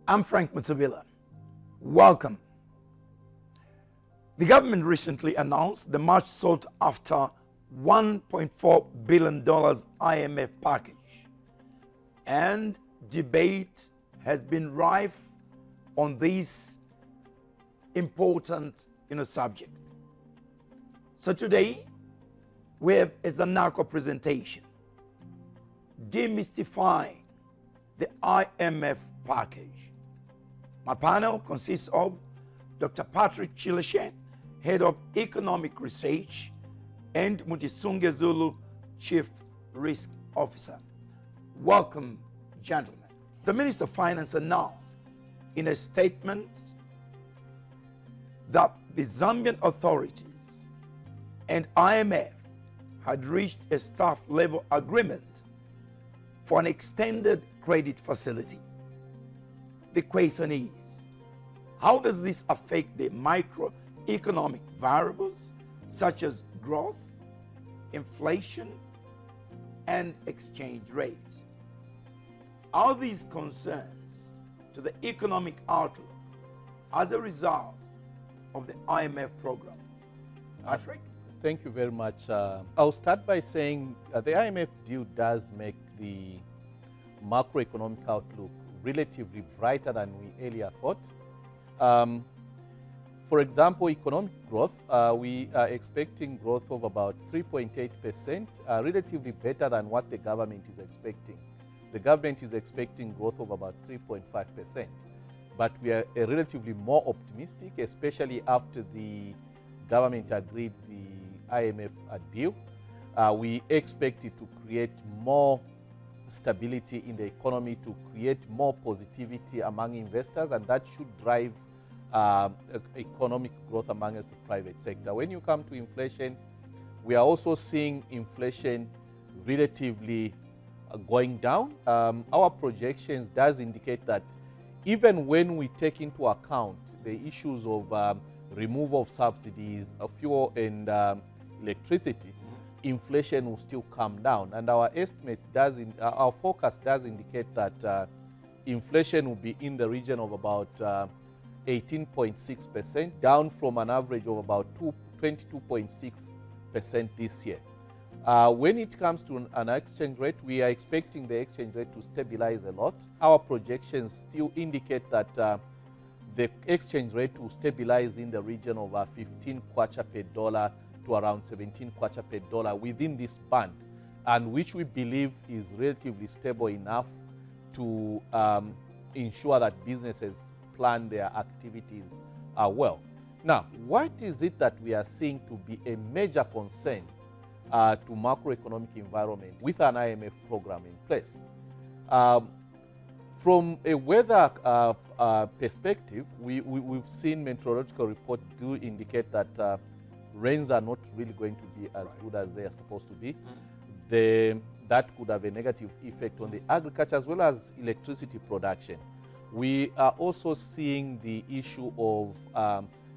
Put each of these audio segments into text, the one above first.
I'm Frank Mutabila. Welcome. The government recently announced the much sought after $1.4 billion IMF package, and debate has been rife on this important subject. So today we have a Zanaco presentation, Demystifying the IMF package. My panel consists of Dr. Patrick Chilishe, Head of Economic Research, and Mutisunge Zulu, Chief Risk Officer. Welcome, gentlemen. The Minister of Finance announced in a statement that the Zambian authorities and IMF had reached a staff-level agreement for an extended credit facility. The question is, how does this affect the microeconomic variables such as growth, inflation, and exchange rates? Are these concerns to the economic outlook as a result of the IMF program? Patrick? Thank you very much. I'll start by saying the IMF deal does make the macroeconomic outlook relatively brighter than we earlier thought. For example, economic growth, we are expecting growth of about 3.8%, relatively better than what the government is expecting. The government is expecting growth of about 3.5%, but we are relatively more optimistic, especially after the government agreed the IMF deal. We expect it to create more stability in the economy, to create more positivity among investors, and that should drive economic growth amongst the private sector. When you come to inflation, we are also seeing inflation relatively going down. Our projections does indicate that even when we take into account the issues of removal of subsidies, fuel and electricity, inflation will still come down, and our estimates our forecast does indicate that inflation will be in the region of about 18.6%, down from an average of about 22.6% this year. When it comes to an exchange rate, we are expecting the exchange rate to stabilize a lot. Our projections still indicate that the exchange rate will stabilize in the region of 15 kwacha per dollar to around 17 kwacha per dollar within this band, and which we believe is relatively stable enough to ensure that businesses plan their activities well. Now, what is it that we are seeing to be a major concern to macroeconomic environment with an IMF program in place? From a weather perspective, we've seen meteorological reports do indicate that rains are not really going to be as good as they are supposed to be. That could have a negative effect on the agriculture as well as electricity production. We are also seeing the issue of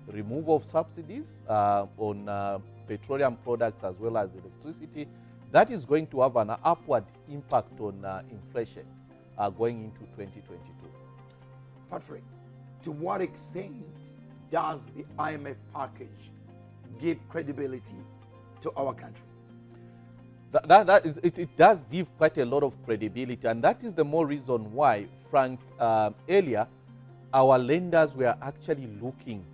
removal of subsidies on petroleum products as well as electricity. That is going to have an upward impact on inflation going into 2022. Patrick, to what extent does the IMF package give credibility to our country? It does give quite a lot of credibility, and that is the more reason why, Frank, earlier, our lenders were actually looking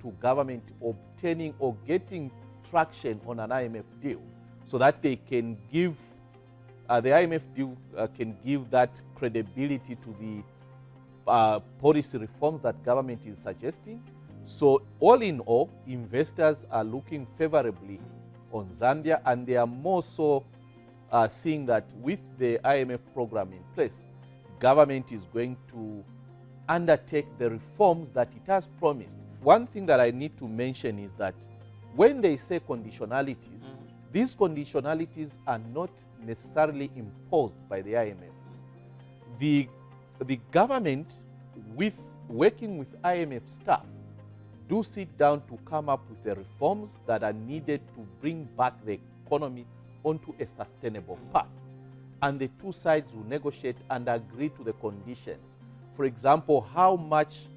to government obtaining or getting traction on an IMF deal so that they can give, the IMF deal can give that credibility to the policy reforms that government is suggesting. So all in all, investors are looking favorably on Zambia, and they are more so seeing that with the IMF program in place, government is going to undertake the reforms that it has promised. One thing that I need to mention is that when they say conditionalities, these conditionalities are not necessarily imposed by the IMF. The government, working with IMF staff, do sit down to come up with the reforms that are needed to bring back the economy onto a sustainable path. And the two sides will negotiate and agree to the conditions for example, how much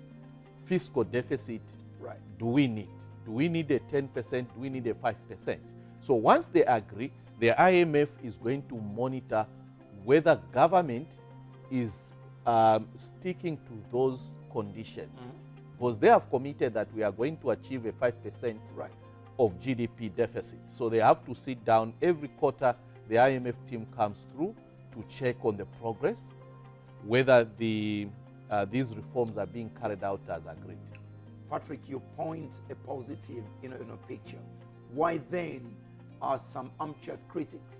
fiscal deficit Right. do we need? Do we need a 10%? Do we need a 5%? So once they agree, the IMF is going to monitor whether government is sticking to those conditions. Because they have committed that we are going to achieve a 5% Right. of GDP deficit. So they have to sit down every quarter. The IMF team comes through to check on the progress, whether these reforms are being carried out as agreed. Patrick, you point a positive in a picture. Why then are some armchair critics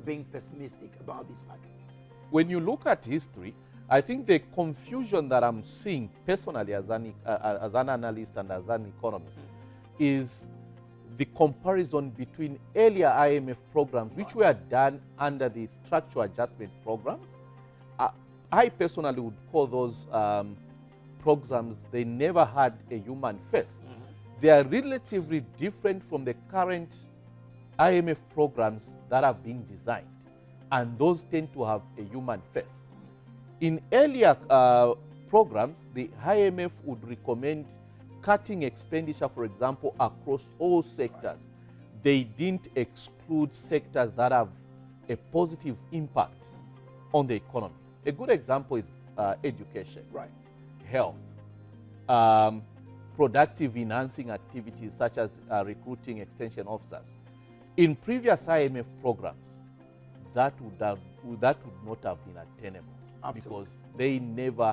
being pessimistic about this package? When you look at history, I think the confusion that I'm seeing personally as an analyst and as an economist is the comparison between earlier IMF programs, which were done under the structural adjustment programs. I personally would call those programs, they never had a human face. They are relatively different from the current IMF programs that have been designed, and those tend to have a human face. In earlier programs, the IMF would recommend cutting expenditure, for example, across all sectors. They didn't exclude sectors that have a positive impact on the economy. A good example is education, Right. health, productive enhancing activities such as recruiting extension officers. In previous IMF programs, that would not have been attainable. Absolutely. Because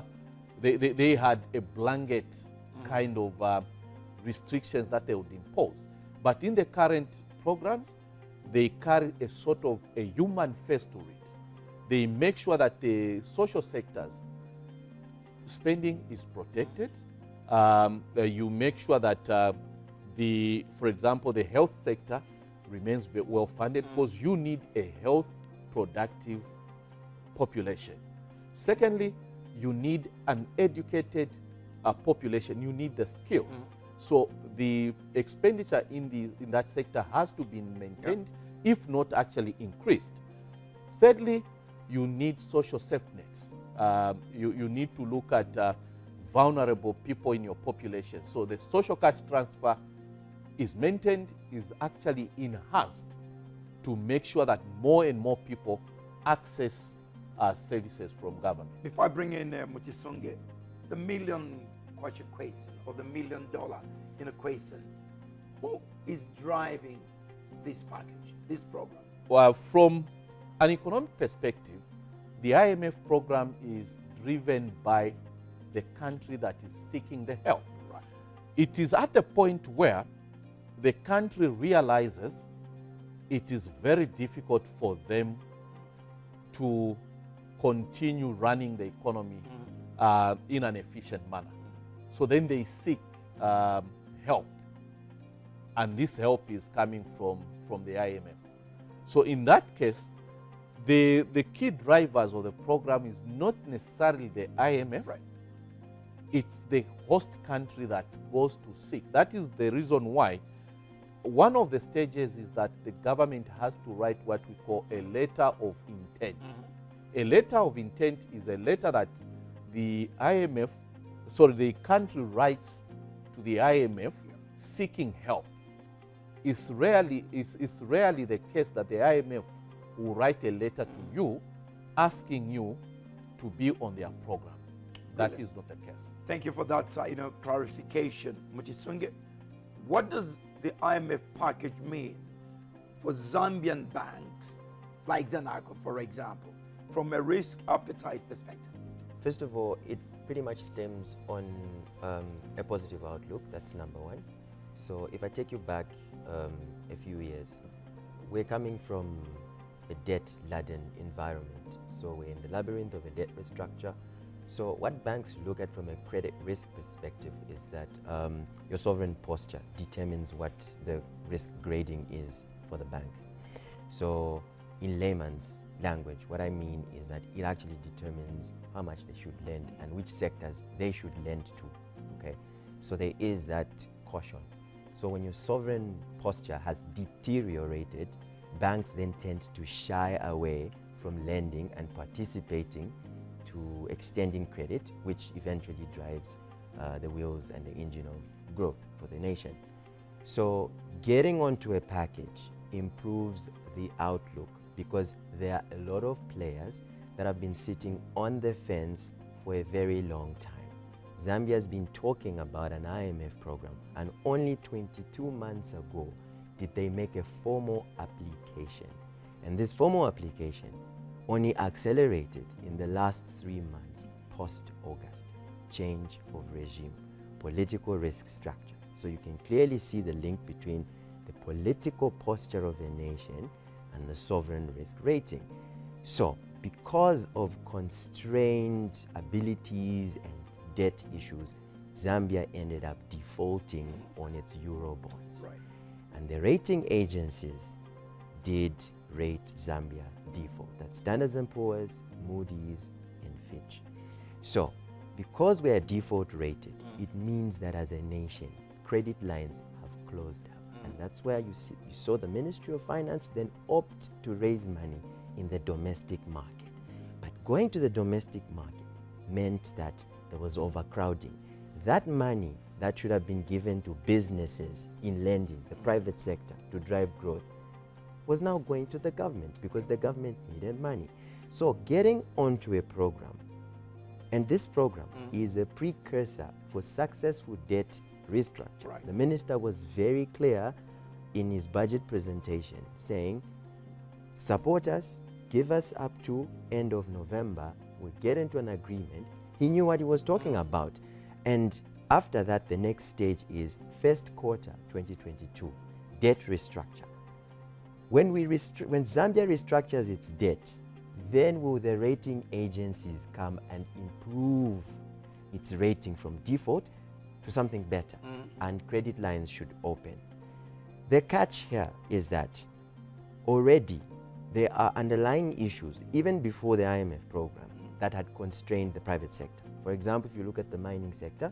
they had a blanket kind of restrictions that they would impose. But in the current programs, they carry a sort of a human face to it. They make sure that the social sectors spending is protected. You make sure that for example, the health sector remains well funded, because you need a health productive population. Secondly, you need an educated population. You need the skills. So the expenditure in that sector has to be maintained, if not actually increased. Thirdly, you need social safety nets. You need to look at vulnerable people in your population. So the social cash transfer is maintained, is actually enhanced to make sure that more and more people access services from government. Before I bring in Mutisonge, the million question or the $1 million question, who is driving this package, this program? Well, from an economic perspective, the IMF program is driven by the country that is seeking the help. Right. It is at the point where the country realizes it is very difficult for them to continue running the economy in an efficient manner. So then they seek help. And this help is coming from the IMF. So in that case, the key drivers of the program is not necessarily the IMF. Right. It's the host country that goes to seek. That is the reason why one of the stages is that the government has to write what we call a letter of intent. A letter of intent is a letter that the country writes to the IMF seeking help. It's rarely the case that the IMF will write a letter to you asking you to be on their program. That is not the case. Thank you for that clarification, Mutisonge. What does the IMF package mean for Zambian banks like Zanaco, for example, from a risk appetite perspective? First of all, it pretty much stems on a positive outlook. That's number one. So if I take you back a few years, we're coming from a debt-laden environment. So we're in the labyrinth of a debt restructure. So what banks look at from a credit risk perspective is that your sovereign posture determines what the risk grading is for the bank. So in layman's language, what I mean is that it actually determines how much they should lend and which sectors they should lend to, okay? So there is that caution. So when your sovereign posture has deteriorated, banks then tend to shy away from lending and participating to extending credit, which eventually drives the wheels and the engine of growth for the nation. So getting onto a package improves the outlook because there are a lot of players that have been sitting on the fence for a very long time. Zambia has been talking about an IMF program, and only 22 months ago did they make a formal application. And this formal application only accelerated in the last 3 months post-August. Change of regime, political risk structure. So you can clearly see the link between the political posture of a nation and the sovereign risk rating. So because of constrained abilities and debt issues, Zambia ended up defaulting on its euro bonds. Right. And the rating agencies did rate Zambia default. That's Standard & Poor's, Moody's, and Fitch. So because we are default rated, it means that as a nation, credit lines have closed up. And that's where you saw the Ministry of Finance then opt to raise money in the domestic market. But going to the domestic market meant that there was overcrowding. That money that should have been given to businesses in lending, the private sector, to drive growth, was now going to the government because the government needed money. So getting onto a program, and this program is a precursor for successful debt restructure. Right. The minister was very clear in his budget presentation saying, support us, give us up to end of November, we'll get into an agreement. He knew what he was talking about. And after that, the next stage is first quarter 2022, debt restructure. When Zambia restructures its debt, then will the rating agencies come and improve its rating from default to something better, and credit lines should open. The catch here is that already there are underlying issues, even before the IMF program, that had constrained the private sector. For example, if you look at the mining sector,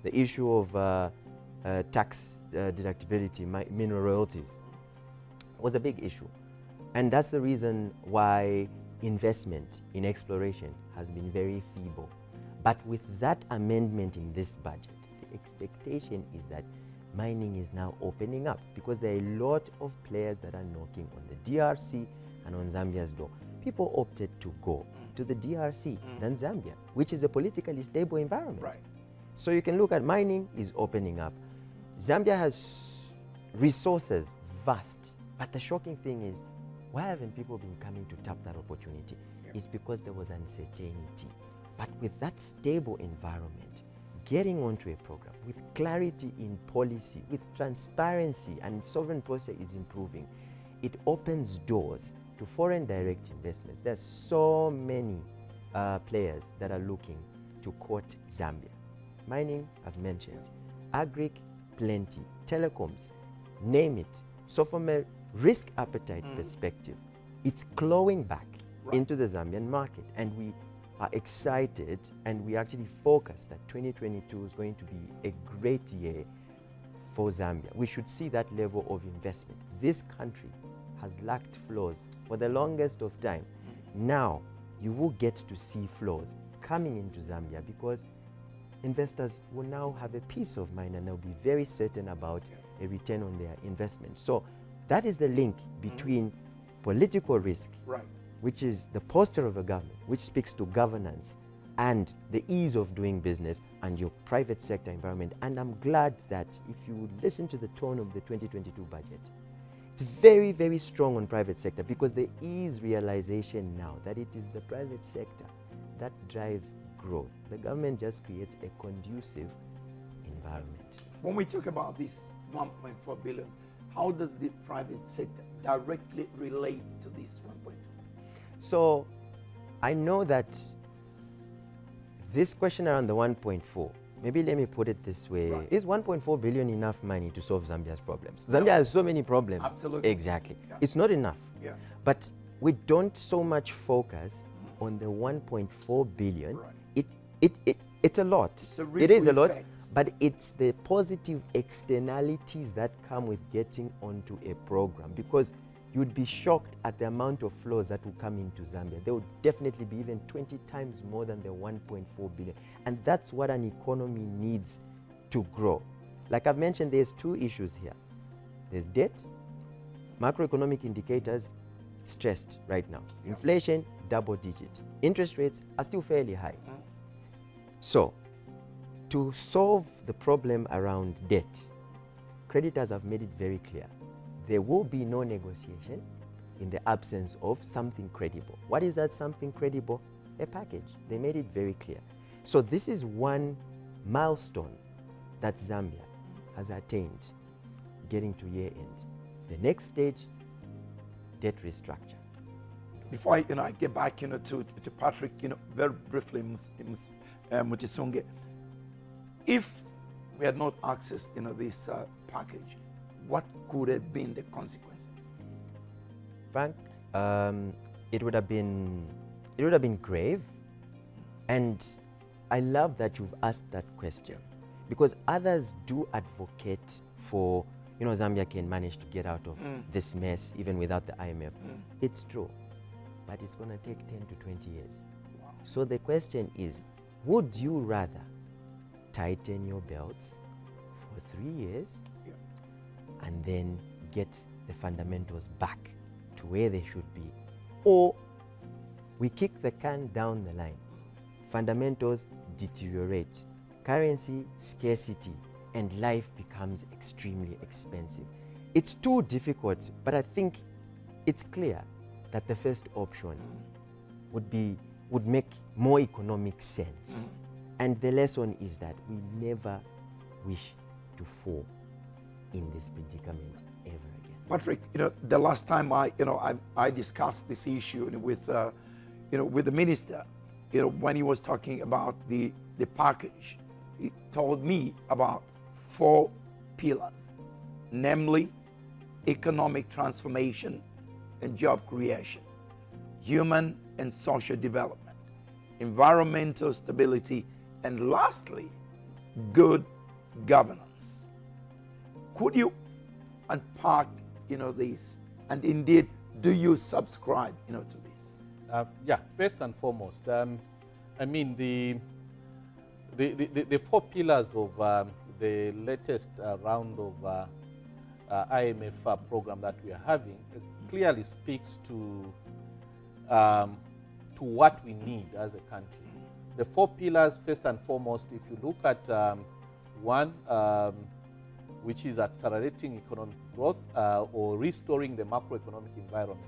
the issue of tax deductibility, mineral royalties, was a big issue. And that's the reason why investment in exploration has been very feeble. But with that amendment in this budget, the expectation is that mining is now opening up because there are a lot of players that are knocking on the DRC and on Zambia's door. People opted to go to the DRC than Zambia, which is a politically stable environment. Right. So you can look at mining is opening up. Zambia has resources vast, but the shocking thing is, why haven't people been coming to tap that opportunity? It's because there was uncertainty. But with that stable environment, getting onto a program with clarity in policy, with transparency, and sovereign posture is improving, it opens doors to foreign direct investments. There's so many players that are looking to court Zambia. Mining, I've mentioned. Agric, plenty. Telecoms, name it. So from a risk appetite perspective, it's clawing back into the Zambian market. And we are excited, and we actually focus that 2022 is going to be a great year for Zambia. We should see that level of investment. This country has lacked flows for the longest of time. Now, you will get to see flows coming into Zambia because investors will now have a peace of mind and they'll be very certain about a return on their investment. So that is the link between political risk, which is the posture of a government, which speaks to governance, and the ease of doing business, and your private sector environment. And I'm glad that if you listen to the tone of the 2022 budget, it's very, very strong on private sector because there is realization now that it is the private sector that drives growth. The government just creates a conducive environment. When we talk about this 1.4 billion, how does the private sector directly relate to this 1.4? So I know that this question around the 1.4, maybe let me put it this way. Is 1.4 billion enough money to solve Zambia's problems? Zambia has so many problems. Absolutely. Exactly. It's not enough. But we don't so much focus on the 1.4 billion. It's a lot. It is a lot. But it's the positive externalities that come with getting onto a program, because you'd be shocked at the amount of flows that will come into Zambia. They would definitely be even 20 times more than the 1.4 billion. And that's what an economy needs to grow. Like I've mentioned, there's two issues here. There's debt, macroeconomic indicators stressed right now. Inflation, double digit. Interest rates are still fairly high. So, to solve the problem around debt, creditors have made it very clear. There will be no negotiation in the absence of something credible. What is that something credible? A package. They made it very clear. So this is one milestone that Zambia has attained, getting to year end. The next stage, debt restructure. Before I get back to Patrick, very briefly, Mutisunge, if we had not accessed this package, what could have been the consequences? Frank, it would have been grave, and I love that you've asked that question, because others do advocate for Zambia can manage to get out of this mess even without the IMF. It's true, but it's going to take 10 to 20 years. Wow. So the question is, would you rather tighten your belts for 3 years and then get the fundamentals back to where they should be, or we kick the can down the line, fundamentals deteriorate, currency scarcity, and life becomes extremely expensive? It's too difficult, but I think it's clear that the first option would make more economic sense. And the lesson is that we never wish to fall in this predicament ever again. Patrick, the last time I discussed this issue with the minister, when he was talking about the package, he told me about 4 pillars, namely economic transformation and job creation, human and social development, environmental stability, and lastly, good governance. Could you unpack, this? And indeed, do you subscribe, to this? Yeah, first and foremost, I mean the 4 pillars of the latest round of IMF program that we are having clearly speaks to what we need as a country. The 4 pillars, first and foremost, if you look at one, which is accelerating economic growth or restoring the macroeconomic environment,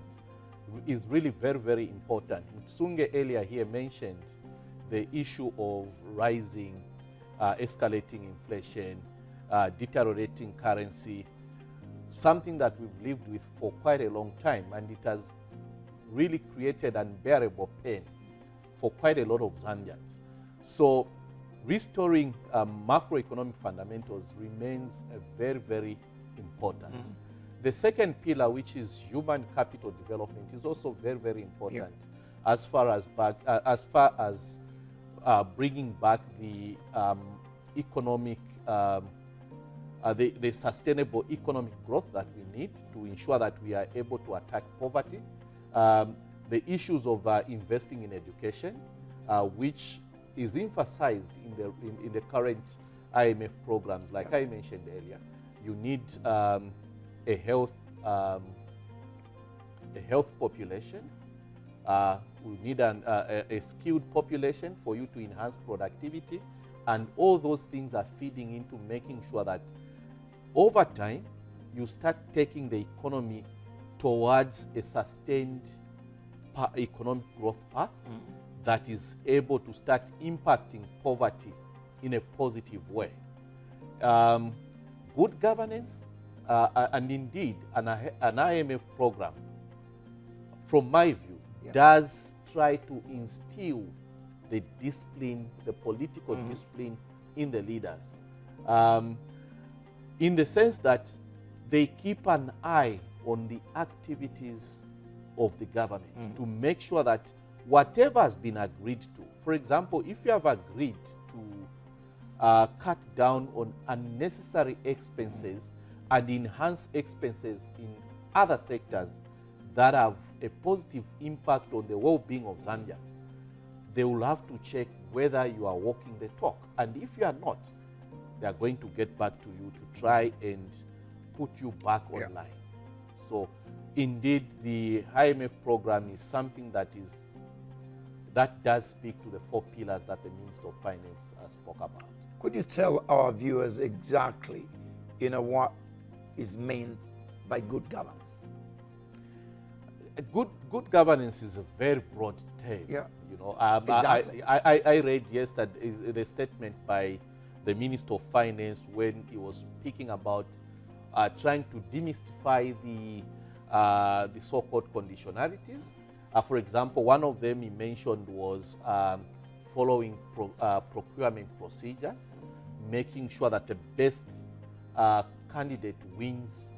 is really very, very important. Sunge earlier here mentioned the issue of rising, escalating inflation, deteriorating currency, something that we've lived with for quite a long time, and it has really created unbearable pain for quite a lot of Zambians. So restoring macroeconomic fundamentals remains very, very important. The second pillar, which is human capital development, is also very, very important as far as bringing back the economic, the sustainable economic growth that we need to ensure that we are able to attack poverty. The issues of investing in education, which is emphasized in the current IMF programs, like I mentioned earlier. You need a health population. We need a skilled population for you to enhance productivity, and all those things are feeding into making sure that over time you start taking the economy towards a sustained economic growth path that is able to start impacting poverty in a positive way. Good governance and indeed an IMF program, from my view, does try to instill the discipline, the political discipline in the leaders, in the sense that they keep an eye on the activities of the government to make sure that whatever has been agreed to, for example, if you have agreed to cut down on unnecessary expenses and enhance expenses in other sectors that have a positive impact on the well-being of Zambians, they will have to check whether you are walking the talk. And if you are not, they are going to get back to you to try and put you back online. So indeed, the IMF program is something that does speak to the 4 pillars that the Minister of Finance spoke about. Could you tell our viewers exactly, what is meant by good governance? Good governance is a very broad term. Yeah. Exactly. I read yesterday the statement by the Minister of Finance when he was speaking about trying to demystify the so-called conditionalities. For example, one of them he mentioned was following procurement procedures, making sure that the best candidate wins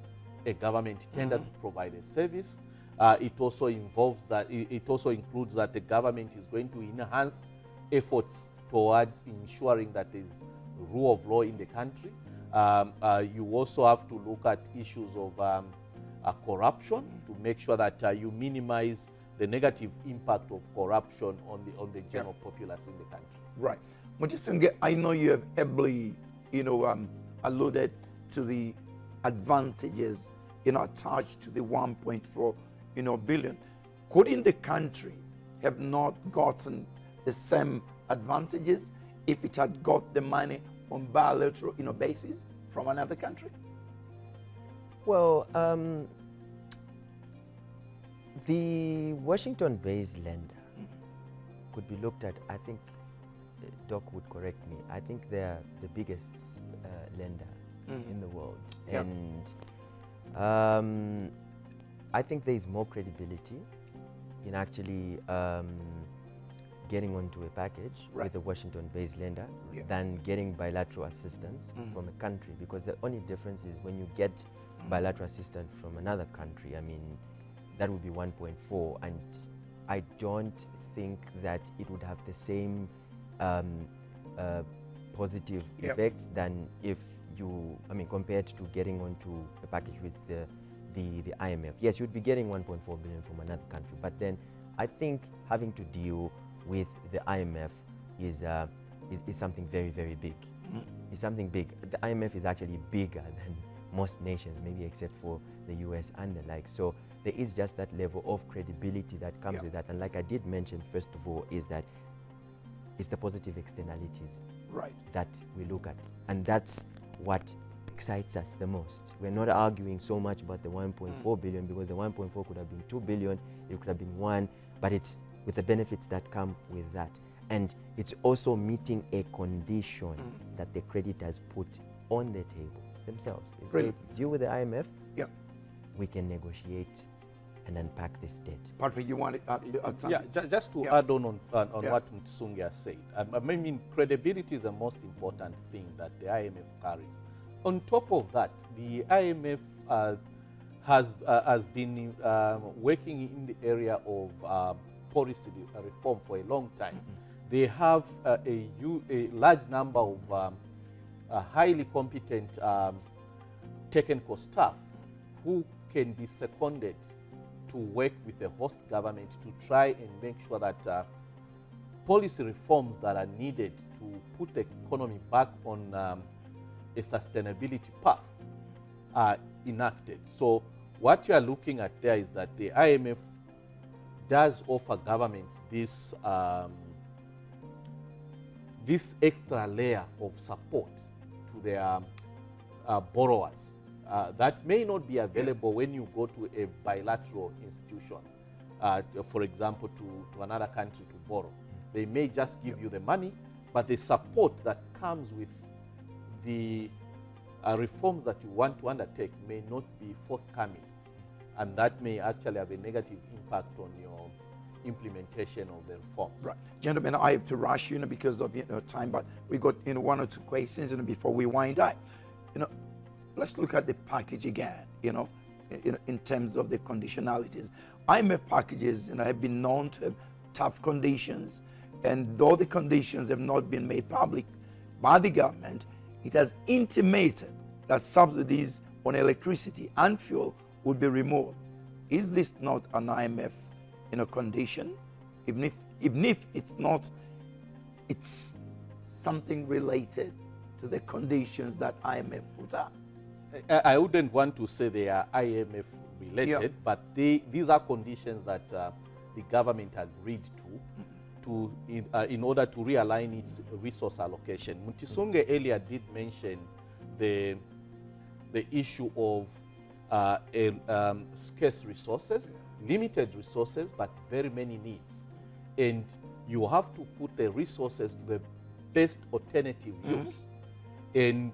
a government tender to provide a service. It also includes that the government is going to enhance efforts towards ensuring that there is rule of law in the country. You also have to look at issues of corruption to make sure that you minimize the negative impact of corruption on the general populace in the country. Right. Mujisunge, I know you have ably, alluded to the advantages, attached to the 1.4, billion. Couldn't the country have not gotten the same advantages if it had got the money on bilateral, basis from another country? Well, the Washington-based lender could be looked at, I think, Doc would correct me, I think they're the biggest lender in the world. Yeah. And I think there is more credibility in actually getting onto a package with a Washington-based lender than getting bilateral assistance from a country, because the only difference is when you get bilateral assistance from another country, I mean, that would be 1.4, and I don't think that it would have the same positive effects than if you, compared to getting onto a package with the IMF. Yes, you'd be getting 1.4 billion from another country, but then I think having to deal with the IMF is something very, very big. It's something big. The IMF is actually bigger than most nations, maybe except for the US and the like. So there is just that level of credibility that comes with that. And like I did mention, first of all, is that it's the positive externalities that we look at. And that's what excites us the most. We're not arguing so much about the 1.4 billion, because the 1.4 could have been 2 billion, it could have been 1, but it's with the benefits that come with that. And it's also meeting a condition that the creditors put on the table themselves. They say, deal with the IMF, we can negotiate and unpack this debt. Patrick, you want to add something? Yeah, just to add on what Mtsungi has said. I mean, credibility is the most important thing that the IMF carries. On top of that, the IMF has been working in the area of policy reform for a long time. They have a large number of highly competent technical staff who can be seconded to work with the host government to try and make sure that policy reforms that are needed to put the economy back on a sustainability path are enacted. So what you are looking at there is that the IMF does offer governments this this extra layer of support to their borrowers that may not be available when you go to a bilateral institution, for example, to another country to borrow. They may just give you the money, but the support that comes with the reforms that you want to undertake may not be forthcoming, and that may actually have a negative impact on your implementation of the reforms. Right. Gentlemen, I have to rush, because of time, but we got 1 or 2 questions before we wind up. Let's look at the package again, in terms of the conditionalities. IMF packages have been known to have tough conditions, and though the conditions have not been made public by the government, it has intimated that subsidies on electricity and fuel would be removed. is this not an IMF condition? Even if it's not, it's something related to the conditions that IMF put up. I wouldn't want to say they are IMF related, Yeah. but these are conditions that the government agreed to in order to realign its resource allocation. Mutisunge earlier did mention the issue of scarce resources, limited resources, but very many needs. And you have to put the resources to the best alternative use. And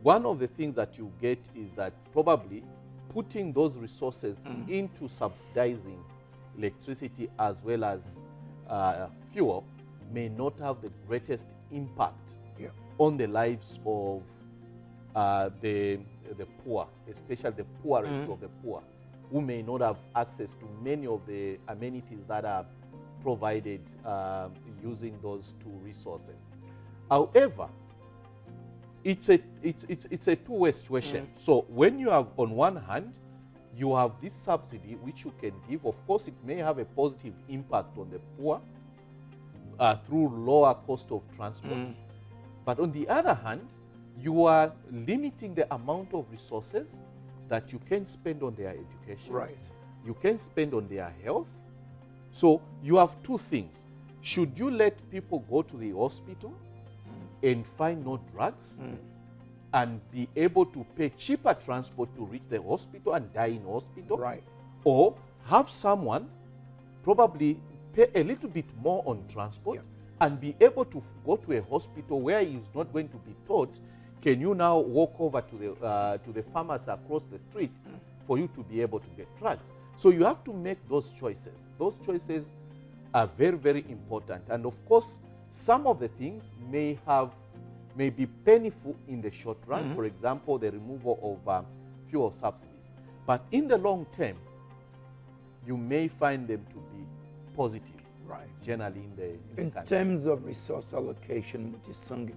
one of the things that you get is that probably putting those resources into subsidizing electricity as well as fuel may not have the greatest impact on the lives of the poor, especially the poorest of the poor, who may not have access to many of the amenities that are provided using those two resources. However, it's a two-way situation. So when you have, on one hand, you have this subsidy which you can give. Of course, it may have a positive impact on the poor through lower cost of transport. But on the other hand, you are limiting the amount of resources that you can spend on their education. Right. You can spend on their health. So you have two things. Should you let people go to the hospital and find no drugs and be able to pay cheaper transport to reach the hospital and die in hospital? Right. Or have someone probably pay a little bit more on transport and be able to go to a hospital where he is not going to be taught, can you now walk over to the pharmacy across the street for you to be able to get drugs? So you have to make those choices. Those choices are very, very important. And of course, some of the things may be painful in the short run. For example, the removal of fuel subsidies. But in the long term, you may find them to be positive. Right. Generally in the country. terms of resource allocation, Mutisunge,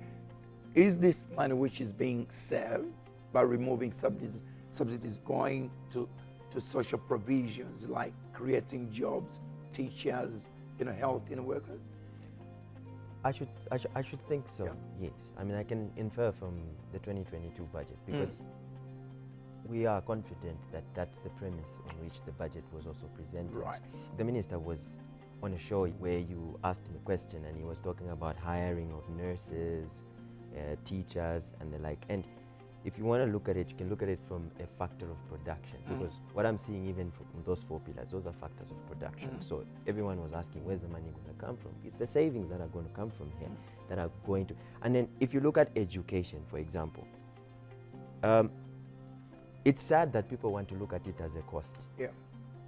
is this money which is being saved by removing subsidies going to social provisions like creating jobs, teachers, health workers? I should think so. Yes. I mean, I can infer from the 2022 budget because we are confident that that's the premise on which the budget was also presented. Right. The minister was on a show where you asked him a question and he was talking about hiring of nurses, teachers and the like. And if you want to look at it, you can look at it from a factor of production because what I'm seeing even from those 4 pillars, those are factors of production. So everyone was asking, where's the money going to come from? It's the savings that are going to come from here that are going to... And then if you look at education, for example, it's sad that people want to look at it as a cost. Yeah.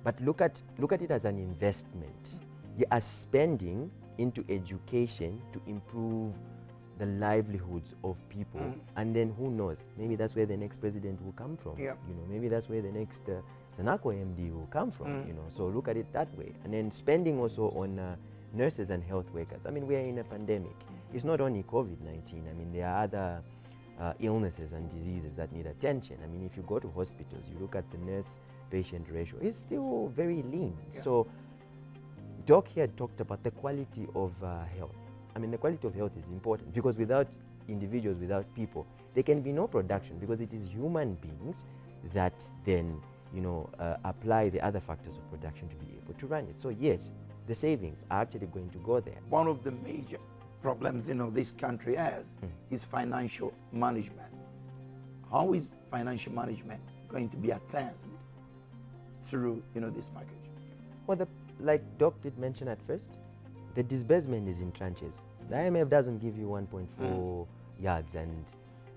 But look at it as an investment. You are spending into education to improve the livelihoods of people, and then who knows, maybe that's where the next president will come from. Maybe that's where the next Zanaco MD will come from. So look at it that way. And then spending also on nurses and health workers. I mean, we are in a pandemic. It's not only COVID-19. I mean, there are other illnesses and diseases that need attention. I mean, if you go to hospitals, you look at the nurse-patient ratio, it's still very lean. So Doc here talked about the quality of health. I mean, the quality of health is important because without individuals, without people, there can be no production because it is human beings that then, apply the other factors of production to be able to run it. So yes, the savings are actually going to go there. One of the major problems this country has is financial management. How is financial management going to be attended through this package? Well, like Doc did mention at first, the disbursement is in tranches. The IMF doesn't give you 1.4 yards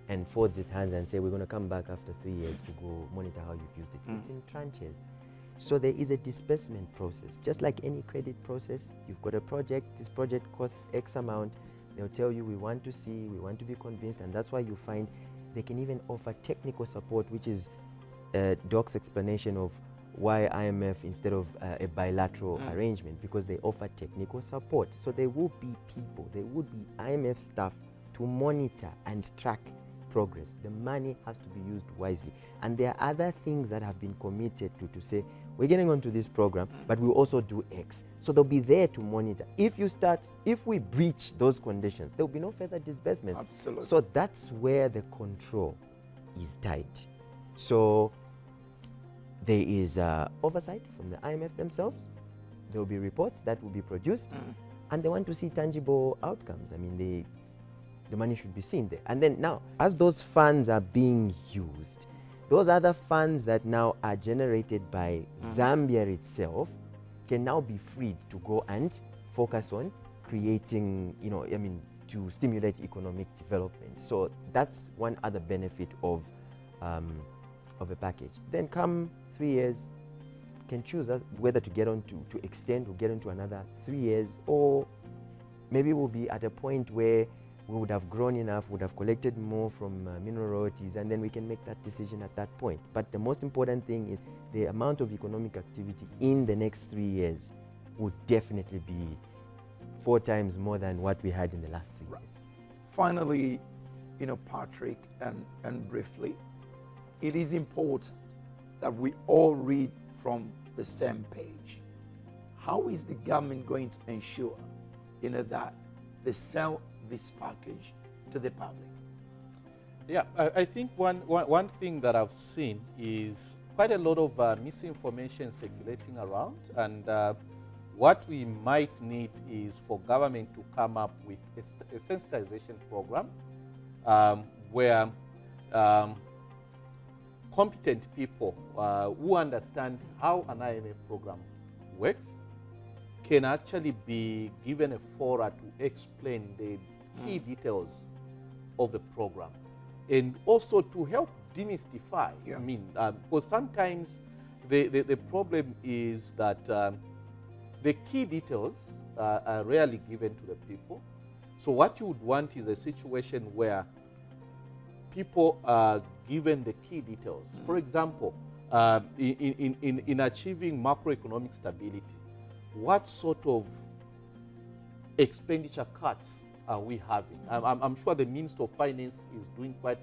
and folds its hands and say, we're going to come back after 3 years to go monitor how you've used it. It's in tranches. So there is a disbursement process. Just like any credit process, you've got a project, this project costs X amount. They'll tell you, we want to see, we want to be convinced, and that's why you find they can even offer technical support, which is Doc's explanation of why IMF instead of a bilateral arrangement, because they offer technical support. So there will be people, there would be IMF staff to monitor and track progress. The money has to be used wisely. And there are other things that have been committed to say, we're getting onto this program, but we'll also do X. So they'll be there to monitor. If we breach those conditions, there'll be no further disbursements. Absolutely. So that's where the control is tight. So there is oversight from the IMF themselves. There will be reports that will be produced, and they want to see tangible outcomes. I mean, the money should be seen there. And then now, as those funds are being used, those other funds that now are generated by Zambia itself can now be freed to go and focus on creating, to stimulate economic development. So that's one other benefit of a package. Then come 3 years, can choose whether to get on to extend or get into another 3 years, or maybe we'll be at a point where we would have grown enough, would have collected more from mineral royalties, and then we can make that decision at that point. But the most important thing is the amount of economic activity in the next 3 years would definitely be 4 times more than what we had in the last 3 years. Finally, Patrick, and briefly, it is important that we all read from the same page. How is the government going to ensure, that they sell this package to the public? Yeah, I think one thing that I've seen is quite a lot of misinformation circulating around, and what we might need is for government to come up with a sensitization program where competent people who understand how an IMF program works can actually be given a forum to explain the key details of the program, and also to help demystify. Yeah. I mean, because sometimes the problem is that the key details are rarely given to the people. So what you would want is a situation where people are given the key details. For example, in achieving macroeconomic stability, what sort of expenditure cuts are we having? I'm sure the Minister of Finance is doing quite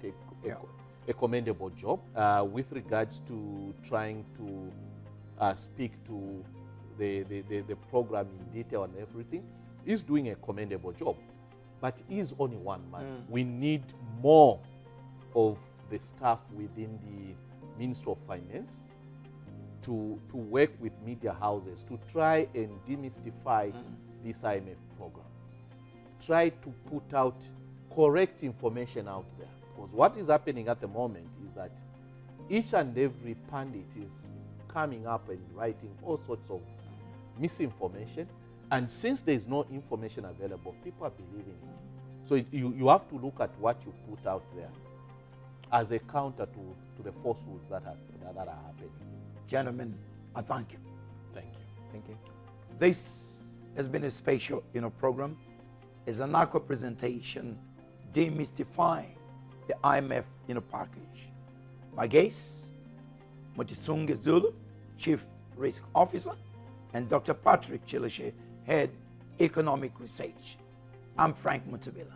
a commendable job with regards to trying to speak to the program in detail and everything. He's doing a commendable job, but he's only one man. We need more of the staff within the Ministry of Finance to work with media houses to try and demystify this IMF program. Try to put out correct information out there. Because what is happening at the moment is that each and every pundit is coming up and writing all sorts of misinformation. And since there is no information available, people are believing it. So you have to look at what you put out there as a counter to the falsehoods that are happening. Gentlemen, I thank you. Thank you. Thank you. This has been a special program, a Zanaco presentation demystifying the IMF package. My guests, Motisunge Zulu, Chief Risk Officer, and Dr. Patrick Chilishe, Head Economic Research. I'm Frank Mutabila.